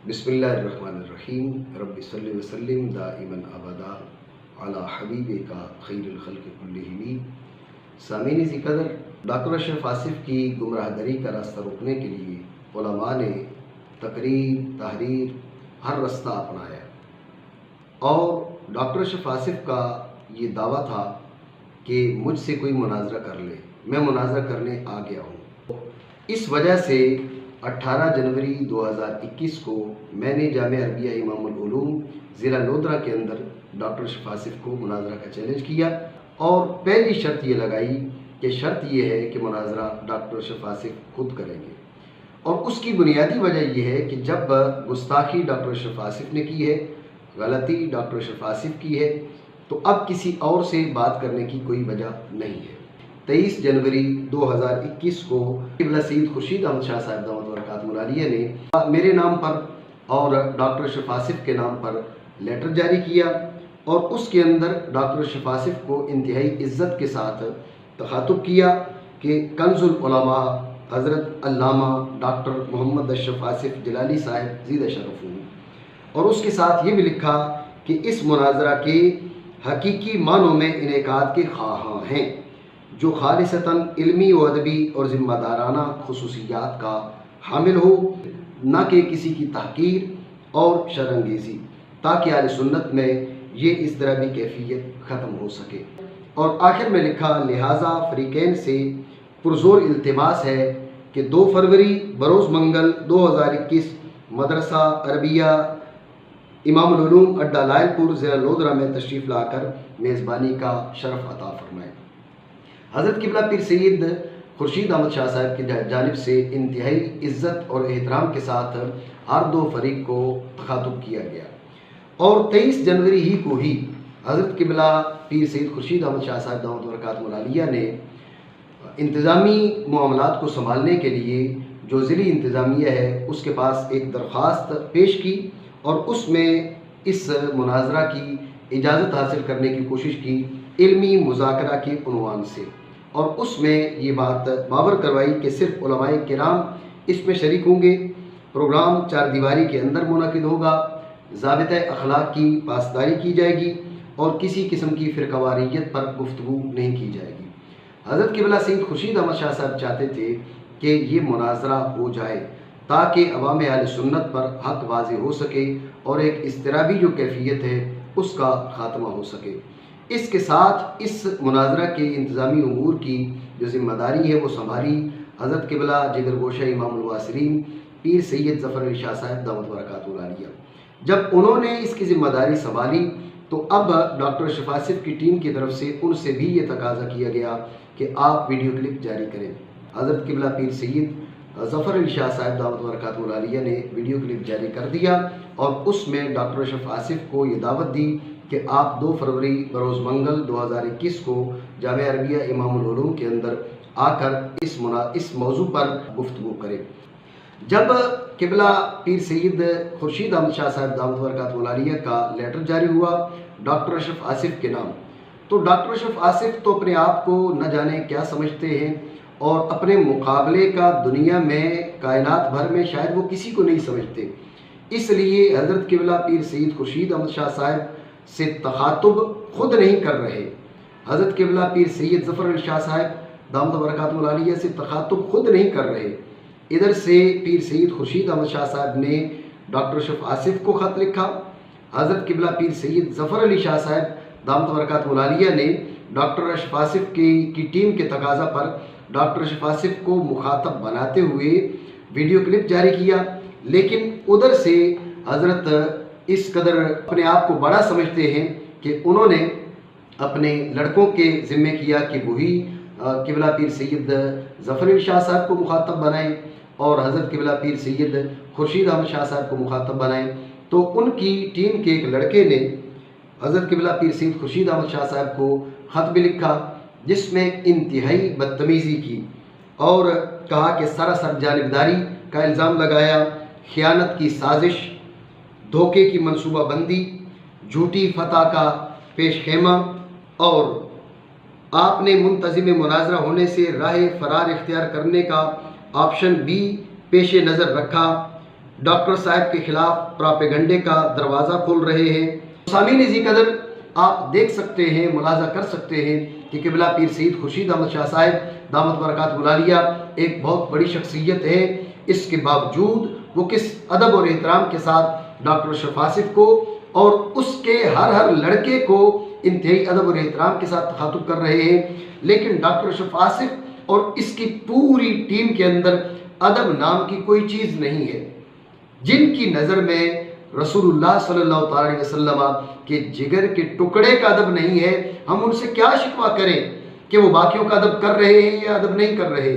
بسم اللہ الرحمن الرحیم رب صلی وسلم دائما ابدا علی حبیبک خیر الخلق کلہم۔ سامعین ذی قدر، ڈاکٹر اشرف آصف کی گمراہ دری کا راستہ روکنے کے لیے علماء نے تقریر، تحریر، ہر راستہ اپنایا اور ڈاکٹر اشرف آصف کا یہ دعویٰ تھا کہ مجھ سے کوئی مناظرہ کر لے، میں مناظرہ کرنے آ گیا ہوں۔ اس وجہ سے 18 جنوری 2021 کو میں نے جامعہ عربیہ امام العلوم ضلع لودھرا کے اندر ڈاکٹر اشرف آصف کو مناظرہ کا چیلنج کیا اور پہلی شرط یہ لگائی کہ شرط یہ ہے کہ مناظرہ ڈاکٹر اشرف آصف خود کریں گے، اور اس کی بنیادی وجہ یہ ہے کہ جب گستاخی ڈاکٹر اشرف آصف نے کی ہے، غلطی ڈاکٹر اشرف آصف کی ہے، تو اب کسی اور سے بات کرنے کی کوئی وجہ نہیں ہے۔ 23 جنوری 2021 کو قبلہ سید خورشید احمد شاہ صاحب دامت برکاتہ العالیہ نے میرے نام پر اور ڈاکٹر اشرف آصف کے نام پر لیٹر جاری کیا اور اس کے اندر ڈاکٹر اشرف آصف کو انتہائی عزت کے ساتھ تخاطب کیا کہ کنز العلماء حضرت علامہ ڈاکٹر محمد اشرف آصف جلالی صاحب زیدہ شرف ہوں، اور اس کے ساتھ یہ بھی لکھا کہ اس مناظرہ کے حقیقی معنوں میں انعقاد کے خواہاں ہیں، جو خالصتاً علمی و ادبی اور ذمہ دارانہ خصوصیات کا حامل ہو، نہ کہ کسی کی تحقیر اور شرانگیزی، تاکہ اہل سنت میں یہ اضطرابی کیفیت ختم ہو سکے۔ اور آخر میں لکھا، لہٰذا فریقین سے پرزور التماس ہے کہ 2 فروری بروز منگل 2021 مدرسہ عربیہ امام العلوم اڈہ لائل پور ضلع لودھرا میں تشریف لا کر میزبانی کا شرف عطا فرمائے۔ حضرت قبلہ پیر سید خورشید احمد شاہ صاحب کی جانب سے انتہائی عزت اور احترام کے ساتھ ہر 2 فریق کو تخاطب کیا گیا، اور 23 جنوری ہی کو ہی حضرت قبلہ پیر سید خورشید احمد شاہ صاحب دامت برکاتہ العالیہ نے انتظامی معاملات کو سنبھالنے کے لیے جو ضلعی انتظامیہ ہے اس کے پاس ایک درخواست پیش کی، اور اس میں اس مناظرہ کی اجازت حاصل کرنے کی کوشش کی علمی مذاکرہ کے عنوان سے، اور اس میں یہ بات باور کروائی کہ صرف علماء کرام اس میں شریک ہوں گے، پروگرام 4 دیواری کے اندر منعقد ہوگا، ضابطۂ اخلاق کی پاسداری کی جائے گی اور کسی قسم کی فرقہ واریت پر گفتگو نہیں کی جائے گی۔ حضرت قبلہ سید خورشید احمد شاہ صاحب چاہتے تھے کہ یہ مناظرہ ہو جائے تاکہ عوام اہل سنت پر حق واضح ہو سکے اور ایک اضطرابی جو کیفیت ہے اس کا خاتمہ ہو سکے۔ اس کے ساتھ اس مناظرہ کے انتظامی امور کی جو ذمہ داری ہے وہ سنبھالی حضرت قبلہ جگر گوشہ امام الواصلین پیر سید ظفر علی شاہ صاحب دامت برکاتہ العالیہ۔ جب انہوں نے اس کی ذمہ داری سنبھالی تو اب ڈاکٹر اشرف آصف کی ٹیم کی طرف سے ان سے بھی یہ تقاضا کیا گیا کہ آپ ویڈیو کلپ جاری کریں۔ حضرت قبلہ پیر سید ظفر علی شاہ صاحب دامت برکاتہ العالیہ نے ویڈیو کلپ جاری کر دیا اور اس میں ڈاکٹر اشرف آصف کو یہ دعوت دی کہ آپ 2 فروری بروز منگل 2021 کو جامعہ عربیہ امام العلوم کے اندر آ کر اس موضوع پر گفتگو کریں۔ جب قبلہ پیر سید خورشید احمد شاہ صاحب دامت برکاتہ العالیہ کا لیٹر جاری ہوا ڈاکٹر اشرف آصف کے نام، تو ڈاکٹر اشرف آصف تو اپنے آپ کو نہ جانے کیا سمجھتے ہیں، اور اپنے مقابلے کا دنیا میں کائنات بھر میں شاید وہ کسی کو نہیں سمجھتے، اس لیے حضرت قبلہ پیر سید خورشید احمد شاہ صاحب سے تخاطب خود نہیں کر رہے، حضرت قبلہ پیر سید ظفر علی شاہ صاحب دامت برکاتہ العالیہ سے تخاطب خود نہیں کر رہے۔ ادھر سے پیر سید خورشید احمد شاہ صاحب نے ڈاکٹر اشرف آصف کو خط لکھا، حضرت قبلہ پیر سید ظفر علی شاہ صاحب دامت برکاتہ العالیہ نے ڈاکٹر اشرف آصف کی ٹیم کے تقاضا پر ڈاکٹر اشرف آصف کو مخاطب بناتے ہوئے ویڈیو کلپ جاری کیا، لیکن ادھر سے حضرت اس قدر اپنے آپ کو بڑا سمجھتے ہیں کہ انہوں نے اپنے لڑکوں کے ذمے کیا کہ وہی قبلہ پیر سید ظفر علی شاہ صاحب کو مخاطب بنائیں اور حضرت قبلہ پیر سید خورشید احمد شاہ صاحب کو مخاطب بنائیں۔ تو ان کی ٹیم کے ایک لڑکے نے حضرت قبلہ پیر سید خورشید احمد شاہ صاحب کو خط بھی لکھا جس میں انتہائی بدتمیزی کی اور کہا کہ سراسر جانبداری کا الزام لگایا، خیانت کی سازش، دھوکے کی منصوبہ بندی، جھوٹی فتح کا پیش خیمہ، اور آپ نے منتظم مناظرہ ہونے سے راہ فرار اختیار کرنے کا آپشن بھی پیش نظر رکھا۔ ڈاکٹر صاحب کے خلاف پراپیگنڈے کا دروازہ کھول رہے ہیں۔ سامعین عزیز قدر، آپ دیکھ سکتے ہیں، ملاحظہ کر سکتے ہیں کہ قبلہ پیر سید خورشید احمد شاہ صاحب دامت برکاتہ العالیہ ایک بہت بڑی شخصیت ہے، اس کے باوجود وہ کس ادب اور احترام کے ساتھ ڈاکٹر اشرف آصف کو اور اس کے ہر لڑکے کو انتہائی ادب اور احترام کے ساتھ تخاطب کر رہے ہیں۔ لیکن ڈاکٹر اشرف آصف اور اس کی پوری ٹیم کے اندر ادب نام کی کوئی چیز نہیں ہے۔ جن کی نظر میں رسول اللہ صلی اللہ علیہ وسلم کے جگر کے ٹکڑے کا ادب نہیں ہے، ہم ان سے کیا شکوہ کریں کہ وہ باقیوں کا ادب کر رہے ہیں یا ادب نہیں کر رہے۔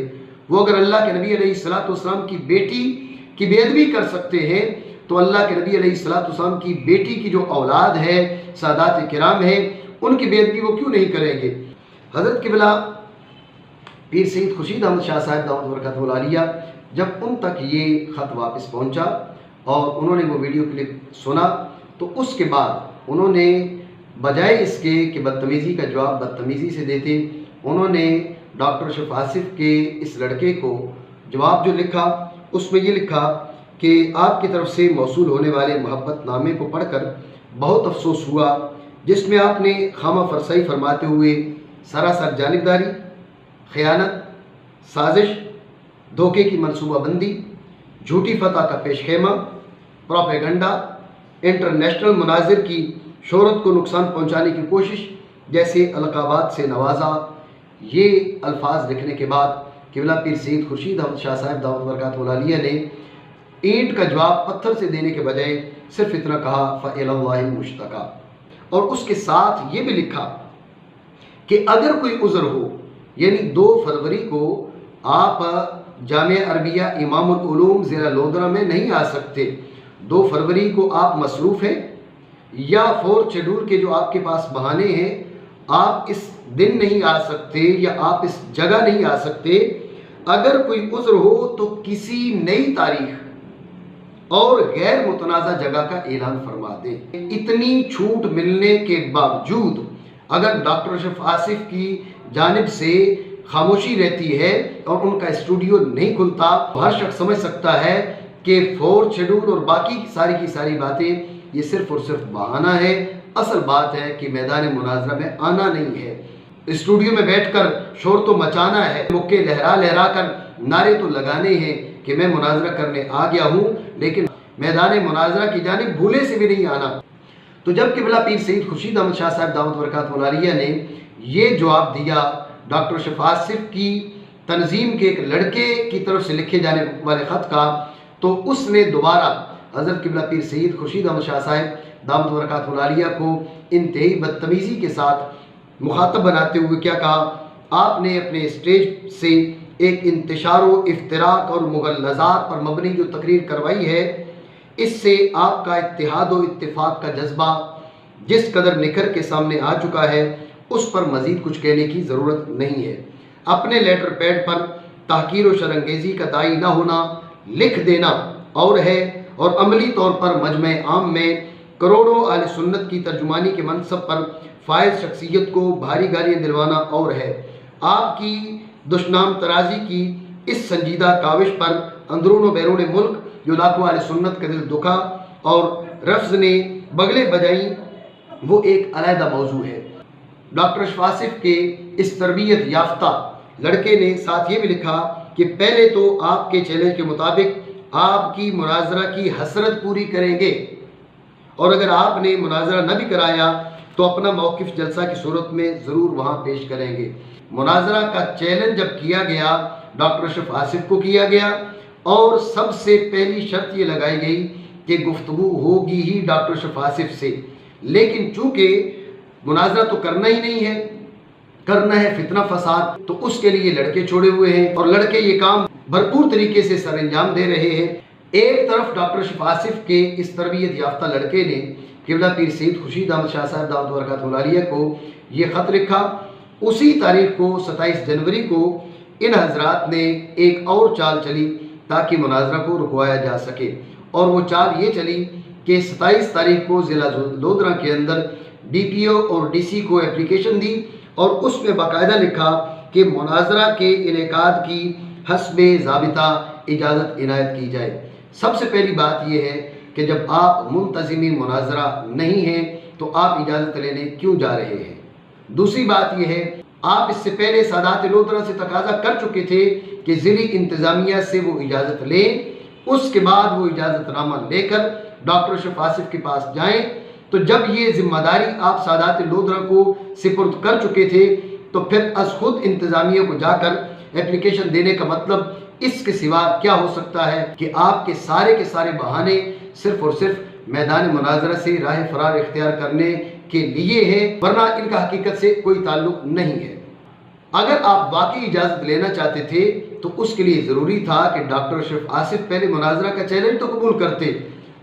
وہ اگر اللہ کے نبی علیہ السلام کی بیٹی کی بے ادبی کر سکتے ہیں تو اللہ کے نبی علیہ السلام کی بیٹی کی جو اولاد ہے، سادات کرام ہیں، ان کی بے ادبی وہ کیوں نہیں کریں گے۔ حضرت قبلہ پیر سید خورشید احمد شاہ صاحب دامت برکاتہ العالیہ جب ان تک یہ خط واپس پہنچا اور انہوں نے وہ ویڈیو کلپ سنا تو اس کے بعد انہوں نے بجائے اس کے کہ بدتمیزی کا جواب بدتمیزی سے دیتے، انہوں نے ڈاکٹر اشرف آصف کے اس لڑکے کو جواب جو لکھا اس میں یہ لکھا کہ آپ کی طرف سے موصول ہونے والے محبت نامے کو پڑھ کر بہت افسوس ہوا، جس میں آپ نے خامہ فرسائی فرماتے ہوئے سراسر جانبداری، خیانت، سازش، دھوکے کی منصوبہ بندی، جھوٹی فتح کا پیش خیمہ، پروپیگنڈا، انٹرنیشنل مناظر کی شہرت کو نقصان پہنچانے کی کوشش جیسے القابات سے نوازا۔ یہ الفاظ لکھنے کے بعد قبلہ پیر سید خورشید احمد شاہ صاحب دامت برکاتہ العالیہ نے اینٹ کا جواب پتھر سے دینے کے بجائے صرف اتنا کہا فَإِلَى اللَّهِ الْمُشْتَكَى، اور اس کے ساتھ یہ بھی لکھا کہ اگر کوئی عذر ہو، یعنی 2 فروری کو آپ جامعہ عربیہ امام العلوم ضلع لودھرا میں نہیں آ سکتے، 2 فروری کو آپ مصروف ہیں یا 4 شیڈول کے جو آپ کے پاس بہانے ہیں، آپ اس دن نہیں آ سکتے یا آپ اس جگہ نہیں آ سکتے، اگر کوئی عذر ہو تو کسی نئی تاریخ اور غیر متنازع جگہ کا اعلان فرما دیں۔ اتنی چھوٹ ملنے کے باوجود اگر ڈاکٹر اشرف آصف کی جانب سے خاموشی رہتی ہے اور ان کا اسٹوڈیو نہیں کھلتا، ہر شخص سمجھ سکتا ہے کہ 4 شیڈول اور باقی ساری کی ساری باتیں یہ صرف اور صرف بہانہ ہے۔ اصل بات ہے کہ میدان مناظرہ میں آنا نہیں ہے، اسٹوڈیو میں بیٹھ کر شور تو مچانا ہے، مکے لہرا لہرا کر نعرے تو لگانے ہیں کہ میں مناظرہ کرنے آ گیا ہوں، لیکن میدان مناظرہ کی جانب بھولے سے بھی نہیں آنا۔ تو جب قبلہ پیر سید خورشید احمد شاہ صاحب دامت برکاتہ العالیہ نے یہ جواب دیا ڈاکٹر اشرف آصف کی تنظیم کے ایک لڑکے کی طرف سے لکھے جانے والے خط کا، تو اس نے دوبارہ حضرت قبلہ پیر سید خورشید احمد شاہ صاحب دامت برکاتہ العالیہ کو انتہائی بدتمیزی کے ساتھ مخاطب بناتے ہوئے کیا کہا؟ آپ نے اپنے اسٹیج سے ایک انتشار و افتراق اور مغلظات پر مبنی جو تقریر کروائی ہے، اس سے آپ کا اتحاد و اتفاق کا جذبہ جس قدر نکھر کے سامنے آ چکا ہے، اس پر مزید کچھ کہنے کی ضرورت نہیں ہے۔ اپنے لیٹر پیڈ پر تحقیر و شرانگیزی کا داعی نہ ہونا لکھ دینا اور ہے، اور عملی طور پر مجمع عام میں کروڑوں اہل سنت کی ترجمانی کے منصب پر فائز شخصیت کو بھاری گالیاں دلوانا اور ہے۔ آپ کی دشنام ترازی کی اس سنجیدہ کاوش پر اندرون و بیرون ملک جو لاکھوں اہل سنت کا دل دکھا اور رفض نے بغلیں بجائیں، وہ ایک علیحدہ موضوع ہے۔ ڈاکٹر اشرف آصف کے اس تربیت یافتہ لڑکے نے ساتھ یہ بھی لکھا کہ پہلے تو آپ کے چیلنج کے مطابق آپ کی مناظرہ کی حسرت پوری کریں گے، اور اگر آپ نے مناظرہ نہ بھی کرایا تو اپنا موقف جلسہ کی صورت میں ضرور وہاں پیش کریں گے۔ مناظرہ کا چیلنج جب کیا گیا، ڈاکٹر اشرف آصف کو کیا گیا، اور سب سے پہلی شرط یہ لگائی گئی کہ گفتگو ہوگی ہی ڈاکٹر اشرف آصف سے، لیکن چونکہ مناظرہ تو کرنا ہی نہیں ہے، کرنا ہے فتنہ فساد، تو اس کے لیے لڑکے چھوڑے ہوئے ہیں اور لڑکے یہ کام بھرپور طریقے سے سر انجام دے رہے ہیں۔ ایک طرف ڈاکٹر اشرف آصف کے اس تربیت یافتہ لڑکے نے قبلہ پیر سید خورشید احمد شاہ صاحب دامت برکاتہ العالیہ کو یہ خط لکھا، اسی تاریخ کو 27 جنوری کو ان حضرات نے ایک اور چال چلی تاکہ مناظرہ کو رکوایا جا سکے، اور وہ چال یہ چلی کہ 27 تاریخ کو ضلع لودھرا کے اندر ڈی پی او اور ڈی سی کو اپلیکیشن دی اور اس میں باقاعدہ لکھا کہ مناظرہ کے انعقاد کی حسب ضابطہ اجازت عنایت کی جائے۔ سب سے پہلی بات یہ ہے کہ جب آپ منتظمی مناظرہ نہیں ہیں تو آپ اجازت لینے کیوں جا رہے ہیں؟ دوسری بات یہ ہے، آپ اس سے پہلے سادات لودھرا سے تقاضا کر چکے تھے کہ ضلعی انتظامیہ سے وہ اجازت لیں، اس کے بعد وہ اجازت نامہ لے کر ڈاکٹر اشرف آصف کے پاس جائیں۔ تو جب یہ ذمہ داری آپ سادات لودھرا کو سپرد کر چکے تھے تو پھر از خود انتظامیہ کو جا کر اپلیکیشن دینے کا مطلب اس کے سوا کیا ہو سکتا ہے کہ آپ کے سارے بہانے صرف اور صرف میدان مناظرہ سے راہ فرار اختیار کرنے کے لیے ہے، ورنہ ان کا حقیقت سے کوئی تعلق نہیں ہے۔ اگر آپ واقعی اجازت لینا چاہتے تھے تو اس کے لیے ضروری تھا کہ ڈاکٹر اشرف آصف پہلے مناظرہ کا چیلنج تو قبول کرتے۔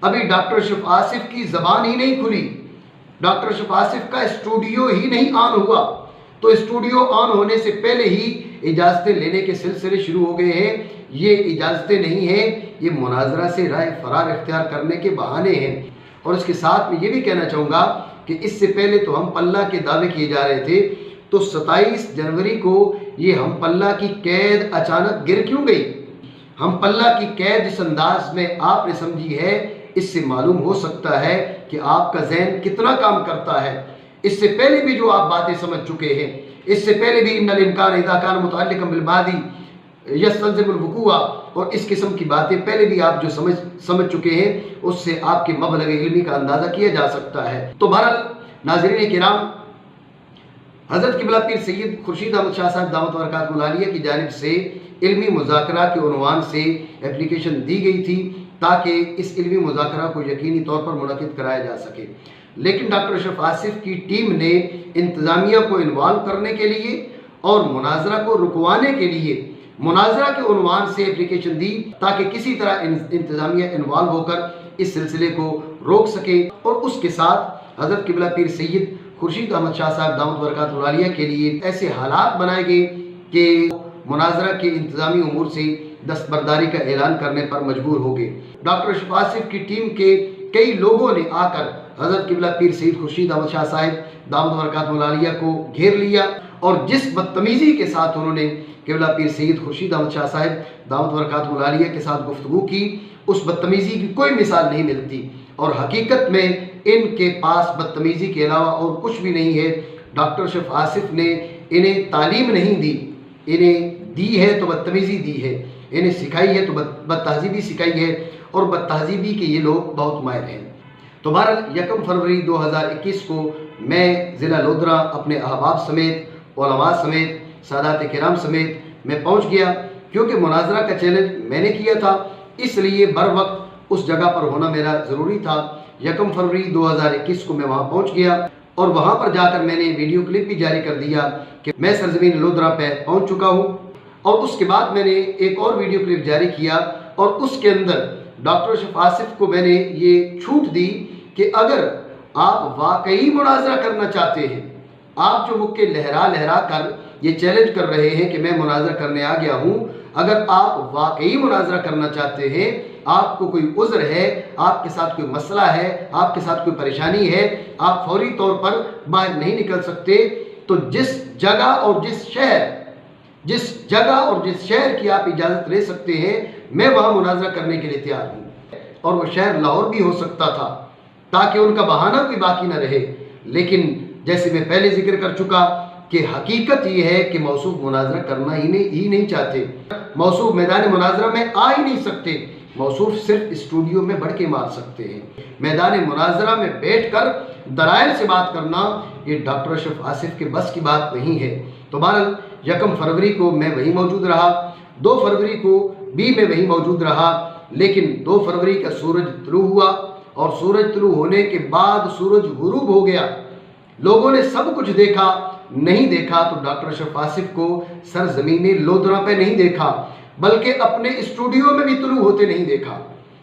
ابھی ڈاکٹر اشرف آصف کی زبان ہی نہیں کھلی، ڈاکٹر اشرف آصف کا اسٹوڈیو ہی نہیں آن ہوا، تو اسٹوڈیو آن ہونے سے پہلے ہی اجازتیں لینے کے سلسلے شروع ہو گئے ہیں۔ یہ اجازتیں نہیں ہیں، یہ مناظرہ سے راہ فرار اختیار کرنے کے بہانے ہیں۔ اور اس کے ساتھ میں یہ بھی کہنا چاہوں گا کہ اس سے پہلے تو ہم پلہ کے دعوے کیے جا رہے تھے، تو 27 جنوری کو یہ ہم پلہ کی قید اچانک گر کیوں گئی؟ ہم پلہ کی قید جس انداز میں آپ نے سمجھی ہے، اس سے معلوم ہو سکتا ہے کہ آپ کا ذہن کتنا کام کرتا ہے۔ اس سے پہلے بھی جو آپ باتیں سمجھ چکے ہیں، اس سے پہلے بھی ان الامکان اذا کان متعلقا بالماضی یستلزم الوقوع اور اس قسم کی باتیں پہلے بھی آپ جو سمجھ چکے ہیں، اس سے آپ کے مبلغ علمی کا اندازہ کیا جا سکتا ہے۔ تو بہرحال ناظرین کرام، حضرت قبلہ پیر سید خورشید احمد شاہ صاحب دامت برکاتہ العالیہ کی جانب سے علمی مذاکرہ کے عنوان سے اپلیکیشن دی گئی تھی تاکہ اس علمی مذاکرہ کو یقینی طور پر منعقد کرایا جا سکے، لیکن ڈاکٹر اشرف آصف کی ٹیم نے انتظامیہ کو انوالو کرنے کے لیے اور مناظرہ کو رکوانے کے لیے مناظرہ کے عنوان سے اپلیکیشن دی تاکہ کسی طرح انتظامیہ انوالو ہو کر اس سلسلے کو روک سکے، اور اس کے ساتھ حضرت قبلہ پیر سید خورشید احمد شاہ صاحب دامت برکاتہ العالیہ کے لیے ایسے حالات بنائے گئے کہ مناظرہ کے انتظامی امور سے دستبرداری کا اعلان کرنے پر مجبور ہو گئے۔ ڈاکٹر اشرف آصف کی ٹیم کے کئی لوگوں نے آ کر حضرت قبلہ پیر سید خورشید احمد شاہ صاحب دامت برکاتہ العالیہ کو گھیر لیا، اور جس بدتمیزی کے ساتھ انہوں نے قبلہ پیر سید خورشید احمد شاہ صاحب دامت برکاتہ العالیہ کے ساتھ گفتگو کی، اس بدتمیزی کی کوئی مثال نہیں ملتی، اور حقیقت میں ان کے پاس بدتمیزی کے علاوہ اور کچھ بھی نہیں ہے۔ ڈاکٹر اشرف آصف نے انہیں تعلیم نہیں دی، انہیں دی ہے تو بدتمیزی دی ہے، انہیں سکھائی ہے تو بدتہذیبی سکھائی ہے، اور بدتہذیبی کے یہ لوگ بہت ماہر ہیں۔ تو بہرحال 1 فروری 2021 کو میں ضلع لودھرا اپنے احباب سمیت، علماء سمیت، سادات کرام سمیت میں پہنچ گیا، کیونکہ مناظرہ کا چیلنج میں نے کیا تھا، اس لیے بر وقت اس جگہ پر ہونا میرا ضروری تھا۔ 1 فروری 2021 کو میں وہاں پہنچ گیا، اور وہاں پر جا کر میں نے ویڈیو کلپ بھی جاری کر دیا کہ میں سرزمین لودھرا پہ پہنچ چکا ہوں، اور اس کے بعد میں نے ایک اور ویڈیو کلپ جاری کیا، اور اس کے اندر ڈاکٹر اشرف آصف کو میں نے یہ چھوٹ دی کہ اگر آپ واقعی مناظرہ کرنا چاہتے ہیں، آپ جو مکے لہرا کر یہ چیلنج کر رہے ہیں کہ میں مناظرہ کرنے آ گیا ہوں، اگر آپ واقعی مناظرہ کرنا چاہتے ہیں، آپ کو کوئی عذر ہے، آپ کے ساتھ کوئی مسئلہ ہے، آپ کے ساتھ کوئی پریشانی ہے، آپ فوری طور پر باہر نہیں نکل سکتے، تو جس جگہ اور جس شہر کی آپ اجازت لے سکتے ہیں، میں وہاں مناظرہ کرنے کے لیے تیار ہوں، اور وہ شہر لاہور بھی ہو سکتا تھا تاکہ ان کا بہانہ کوئی باقی نہ رہے۔ لیکن جیسے میں پہلے ذکر کر چکا کہ حقیقت یہ ہے کہ موصوف مناظرہ کرنا ہی نہیں چاہتے، موصوف میدان مناظرہ میں آ ہی نہیں سکتے، موصوف صرف اسٹوڈیو میں بڑھ کے مار سکتے ہیں۔ میدان مناظرہ میں بیٹھ کر دلائل سے بات کرنا یہ ڈاکٹر اشرف آصف کے بس کی بات نہیں ہے۔ تو بہرحال 1 فروری کو میں وہیں موجود رہا، 2 فروری کو بھی میں وہیں موجود رہا، لیکن 2 فروری کا سورج طلوع ہوا، اور سورج طلوع ہونے کے بعد سورج غروب ہو گیا۔ لوگوں نے سب کچھ دیکھا، نہیں دیکھا تو ڈاکٹر اشرف آصف کو سرزمین لودھرا پہ نہیں دیکھا، بلکہ اپنے اسٹوڈیو میں بھی طلوع ہوتے نہیں دیکھا۔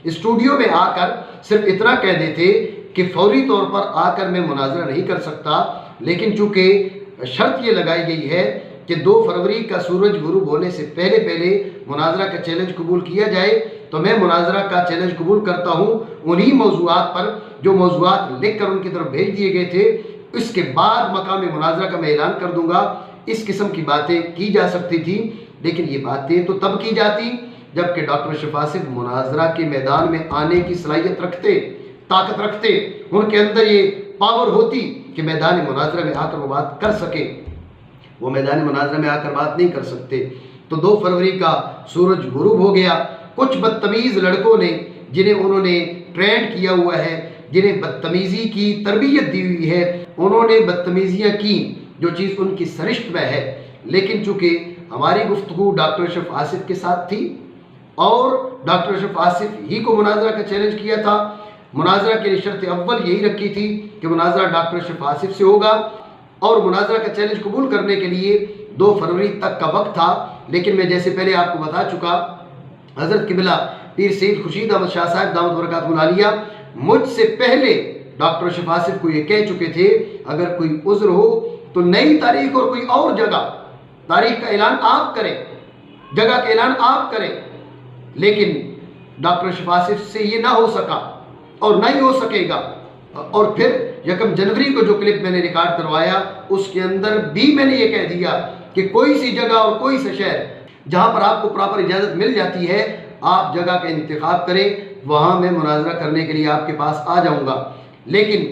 اسٹوڈیو میں آ کر صرف اتنا کہہ دیتے کہ فوری طور پر آ کر میں مناظرہ نہیں کر سکتا، لیکن چونکہ شرط یہ لگائی گئی ہے کہ 2 فروری کا سورج غروب ہونے سے پہلے مناظرہ کا چیلنج قبول کیا جائے، تو میں مناظرہ کا چیلنج قبول کرتا ہوں انہی موضوعات پر جو موضوعات لکھ کر ان کی طرف بھیج دیے گئے تھے۔ اس کے بعد مقام مناظرہ کا میں اعلان کر دوں گا۔ اس قسم کی باتیں کی جا سکتی تھی، لیکن یہ باتیں تو تب کی جاتی جبکہ ڈاکٹر اشرف آصف مناظرہ کے میدان میں آنے کی صلاحیت رکھتے، طاقت رکھتے، ان کے اندر یہ پاور ہوتی کہ میدان مناظرہ میں آ کر وہ بات کر سکیں، وہ میدان مناظرہ میں آ کر بات نہیں کر سکتے۔ تو 2 فروری کا سورج غروب ہو گیا، کچھ بدتمیز لڑکوں نے جنہیں انہوں نے ٹرینڈ کیا ہوا ہے، جنہیں بدتمیزی کی تربیت دی ہوئی ہے، انہوں نے بدتمیزیاں کی جو چیز ان کی سرشت میں ہے۔ لیکن چونکہ ہماری گفتگو ڈاکٹر اشرف آصف کے ساتھ تھی اور ڈاکٹر اشرف آصف ہی کو مناظرہ کا چیلنج کیا تھا، مناظرہ کی شرط اول یہی رکھی تھی کہ مناظرہ ڈاکٹر اشرف آصف سے ہوگا اور مناظرہ کا چیلنج قبول کرنے کے لیے 2 فروری تک کا وقت تھا۔ لیکن میں جیسے پہلے آپ کو بتا چکا، حضرت قبلہ پیر سید خورشید احمد شاہ صاحب دامت برکاتہ العالیہ مجھ سے پہلے ڈاکٹر اشرف آصف کو یہ کہہ چکے تھے اگر کوئی عذر ہو تو نئی تاریخ اور کوئی اور جگہ تاریخ کا اعلان آپ کریں، جگہ کا اعلان آپ کریں۔ لیکن ڈاکٹر اشرف آصف سے یہ نہ ہو سکا اور نہ ہی ہو سکے گا۔ اور پھر 1 جنوری کو جو کلپ میں نے ریکارڈ کروایا اس کے اندر بھی میں نے یہ کہہ دیا کہ کوئی سی جگہ اور کوئی سا شہر جہاں پر آپ کو پراپر اجازت مل جاتی ہے آپ جگہ کا انتخاب کریں، وہاں میں مناظرہ کرنے کے لیے آپ کے پاس آ جاؤں گا۔ لیکن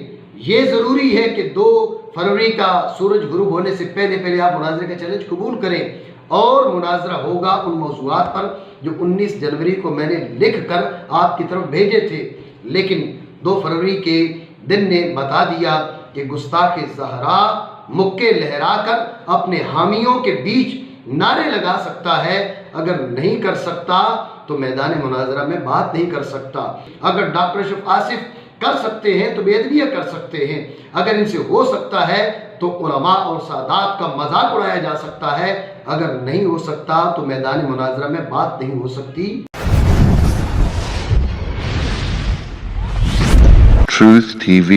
یہ ضروری ہے کہ 2 فروری کا سورج غروب ہونے سے پہلے آپ مناظرے کا چیلنج قبول کریں اور مناظرہ ہوگا ان موضوعات پر جو 19 جنوری کو میں نے لکھ کر آپ کی طرف بھیجے تھے۔ لیکن 2 فروری کے دن نے بتا دیا کہ گستاخ زہرا مکے لہرا کر اپنے حامیوں کے بیچ نعرے لگا سکتا ہے، اگر نہیں کر سکتا تو میدان مناظرہ میں بات نہیں کر سکتا۔ اگر ڈاکٹر اشرف آصف کر سکتے ہیں تو بے ادبیہ کر سکتے ہیں، اگر ان سے ہو سکتا ہے تو علماء اور سادات کا مذاق اڑایا جا سکتا ہے، اگر نہیں ہو سکتا تو میدان مناظرہ میں بات نہیں ہو سکتی۔ Truth TV